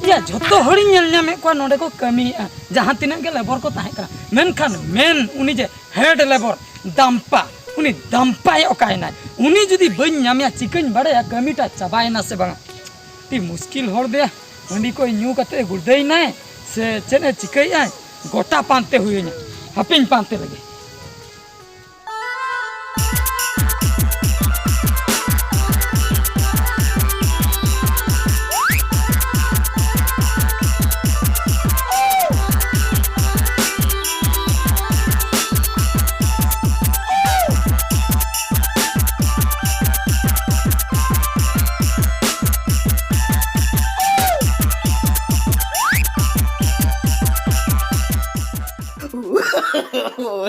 या झोतो हड़ी नेल नामे को नोडे को कमी जहां तिना के लेबर को ताहे का मेनखान मेन उनी जे हेड लेबर दाम्पा उनी दाम्पा ओकायना उनी जुदी बन नामया चिकन बड़े कमीटा चाबायना से बांगा ती मुश्किल होड़ दे हंडी को न्यू कते गुर्दैना से चेने चिकैया गोटा पानते हुए हपिन पानते लगे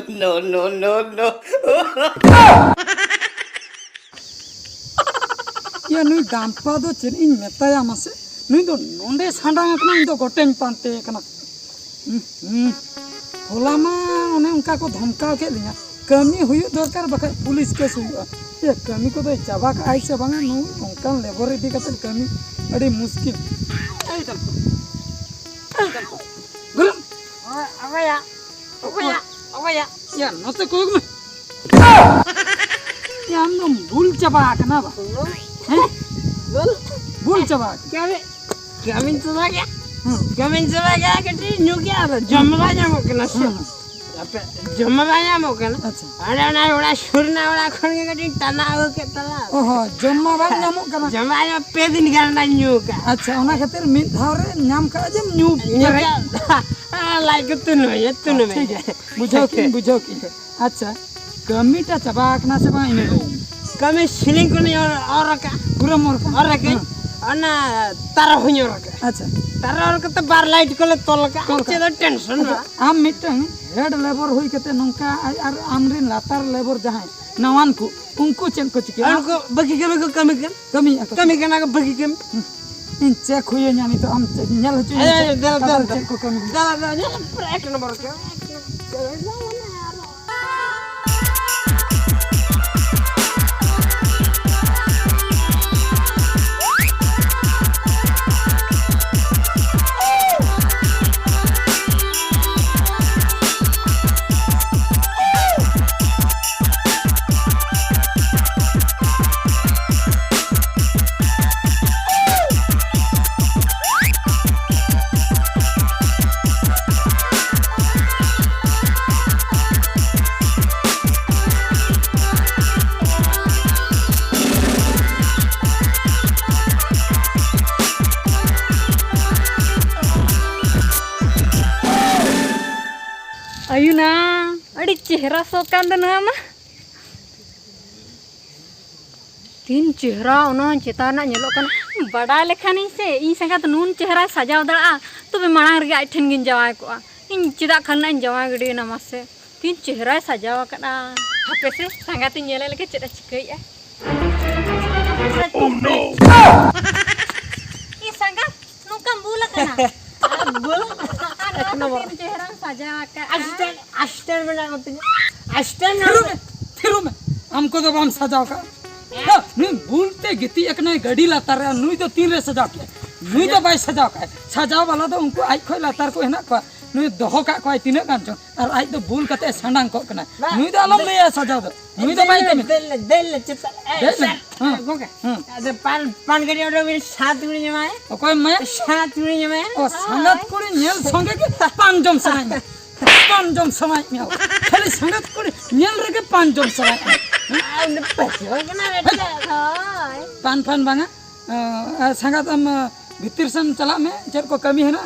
No. या नुई दाम्पा दो चेन इन मेताया मासे नुई दो नोंडे सांडांग कना इन दो गोटेन पानते कना होला मा ओने उनका को धमकाव के लिया कमी हुई दरकार बका पुलिस केस हुई ये कमी को तो चाबा का आई से बांगा नु उनका लेबर इदी कतल कमी अड़ी मुश्किल आई दल गुरम अवया या नते कोई में या हम भूल चाबा कना बा हैं भूल चाबा Gamin coba kati nyuki apa? Jama banyak mau kena sih. Apa? Jama banyak mau kena. Ada orang surna orang korang kati tanah aku ke tanah. Oh, jama banyak mau kena. Jama banyak pedin karena nyuka. अच्छा ओना खातिर मिट धावरे नाम का जे new Nyuka. Like itu no ya itu no. बुझो की अच्छा कमीटा चबाकना से बा इने Kami siling kuni orang ka. पूरा मोर का Orang ka. Ana taruh punya orang ka. अच्छा Taruh kita bar light kalau tol ka. Cuma tension lah. आम मिटंग हेड लेबर हुई कते नंका आर आमरिन लातार लेबर जहां नवान को उनको चेन को चिके Aku bagi kami kan. कमी Kami kan aku bagi kami. इन check हुई न्यानी तो आम न्याल हचु Ayo, dah. चेक को कमी Dah, break nomor ke. Ayuna, adik cihra sokan dan nama. Tin cihra ono cita nak nyelok kan. Badai lekhan ini ini sangat nun cihra sajau dah. Tu memang harga item gin jawai ko. Ini cita karena jawai gede nama se. Tin cihra sajau kan. Apa sih sangat nyelok lagi cita cikai ya. Oh no! Ini sangat nukam bulat kan. Bola. Tin cihra sajau kan. Ashton mana katanya? Ashton फिर में हमको तो हम सजाओ का नुई भूलते गिती एक नई गड़ी लातार नुई तो तीन रे सजाओ के नुई तो बाई सजाओ का सजाओ वाला तो उनको आई खोई लातार को है ना को नुई दोहो का को तीन गान चो और आई तो भूल कते संडांग को कना नुई तो अलम ले सजाओ तो नुई तो बाई कमी del cita. Okay Ada pan gadi orang ini saat ini nyamai. कोई मैं Saat ini nyamai. ओ संगत कोड़ी नेल संगे के पांचम समय पांचम समय में खाली संगत कोड़ी नेल रे के पांचम समय Ada pasal kenapa ada? पान बांगा संगत हम भितर सन चला में चेर को कमी है ना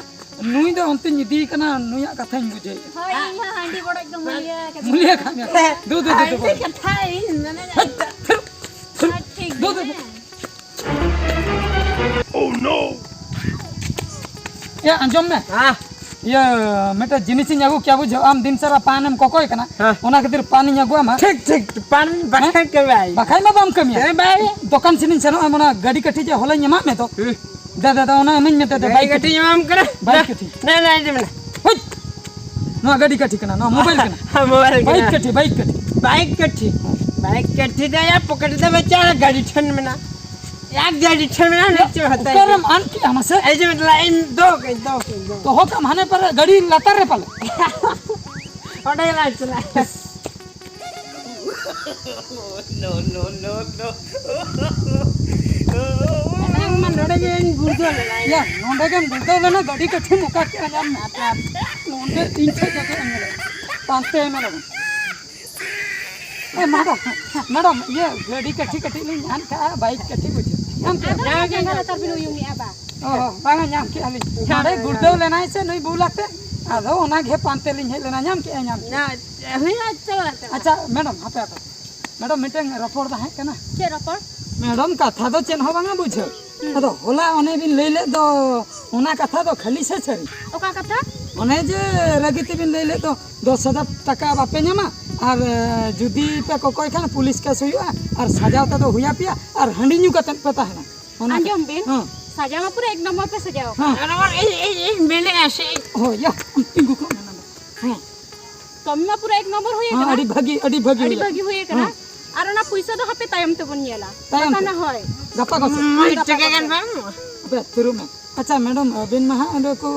नुई दो अंतिम निधि कना नुया कथा बुझे Hai, iya handi bodoh itu mulia. Muliya खाने दो Ini kata ini mana? दो Oh no! या अंजम में ये मेटा जिनिस न्यागु क्या बुझो आम दिन सारा पान हम कोकोय कना ओना खातिर पानी न्यागु आम Cek pan bakal kembali. बाखाय मा बाम कमिया Kembali. दुकान सिनिन सनो आम ओना गाड़ी कठी जे होला न्यमा में तो दादा ओना मन में दादा Baik kati nyamam kena. Bike कठी Nah, ini mana? नो गाड़ी का ठिकाना नो मोबाइल का मोबाइल बाइक का बाइक का बाइक कट्ठी दे या पकड़ दे बच्चा गाड़ी ठन में ना एक गाड़ी ठन में ना नीचे होता है करम आन की हमसे ऐसे मतलब इन दो तो हो कम हने पर गाड़ी लतर रे पाले और ला चला मन नोड़े के गुर्दो ले या नोंडे के गुर्दो लेना गाड़ी का ठे मुका के आजाम नोंडे 3 6 जगह अंगले पांते में लगन ए मैडम ये गाड़ी कठी कठी ली जान का बाइक कठी बुझ हम के Ada yang kalau tapi nuyung ni apa? ओ बांगा नाम के आली नोंडे गुर्दो लेना से नहीं बुलाते आदो ओना घे पांते ली लेना नाम के नाम ना हुई ना चला अच्छा मैडम हापे हापे मैडम मीटिंग रिपोर्ट दा है कना Cek rapor. मैडम कथा दो चेन हो बांगा बुझो अदो होला ओने बिन लेले दो ओना कथा दो खाली से छरी Oka kata? ओने जे रगिते बिन लेले तो 10,000 टाका बापे न्यामा और जुदी पे कोकोय खान पुलिस केस हुआ और सजावता तो हुआ पिया और हंडी न्यू कतन पता है ना ओना Anjom bin. हां Saja mah pura ek nomor pe sajao. हां और ए मेले ऐसे हो या टिंगु को हां Kami mah pura ek nomor hoye हां kana. अड़ी भगी Adi bagi hoye kana. Aro na puisa do hape tayam te bon yela. Tayam Baka te? na hoy. गप्पा को मैं टकेกันบ้าง अबे तुरु में अच्छा मैडम बिन महा अंदर को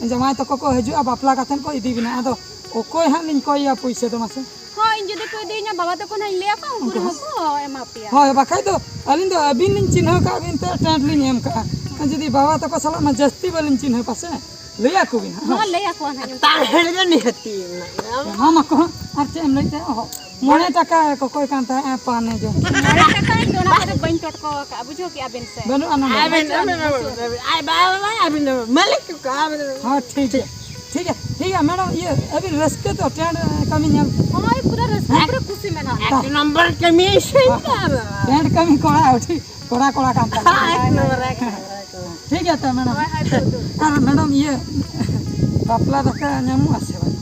जमाय तो को हजू बापला कथन को इदी बिना अदो ओकोय हां लिन कोय या पैसे तो मासे Ho injo de ko dinya bawa te ko na ile apa ungkur mo ema pia. हाँ बाकाय तो अलिन तो अबिन लिन चिन्ह का अबिन तो टेंट लिन एम का जदी बाबा तो को सला में जस्ती बलिन चिन्ह पासे लिया को बिन Mo le ako na yung ताहेड़ के नहीं होती हाँ मको आर चेम लेते हो मोने टका को कोई कांता है पाने जो Mari kata itu na pada bain tot ko ka bujo ki aben se. बनु आना अबिन आई बाबा अबिन मालिक का अबिन हाँ ठीक है मैडम ये अभी रस्ते तो टेंट कमी नहीं Hoy pura resmi pura kusi mena. एक नंबर कमीशन टेंट कमी कोड़ा उठी कोड़ा कांता एक नंबर ठीक है तो मैडम Hoy hay tu. अरे मैडम ये बापला दका न्यामु आसे भाई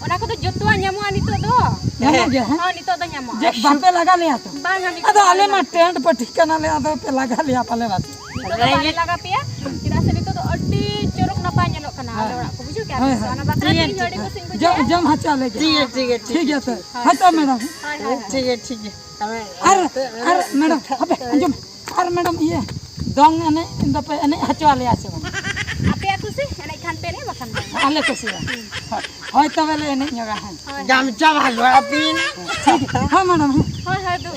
Ona ko to jotua nyamuan itu do. न्यामु गया है Oh nito do nyamu. जे बापे लगा लिया तो Bang ni. अदो आले मा टेंट पर ठिकाना ले अदो पे लगा लिया पाले बात Ito do balik laga pia. Tidak sa dito do adi jorok na pa nyalok kana. Ada ora ko bujo ki aben se. Ana bakra tin jodi ko sing bujo. जम हाथ चले गया ठीक है ठीक है तो हाँ तो मैडम Hoy hoy. ठीक है अरे मैडम अबे अंजुम अरे मैडम ये दंग अने इंदा पे अने हाथ चले आसे Ape aku sih enak ikan pene makan. आले तो सिया होय तो वेले अने नगा है गामचा भालो अबिन हाँ मैडम Hoy hoy do.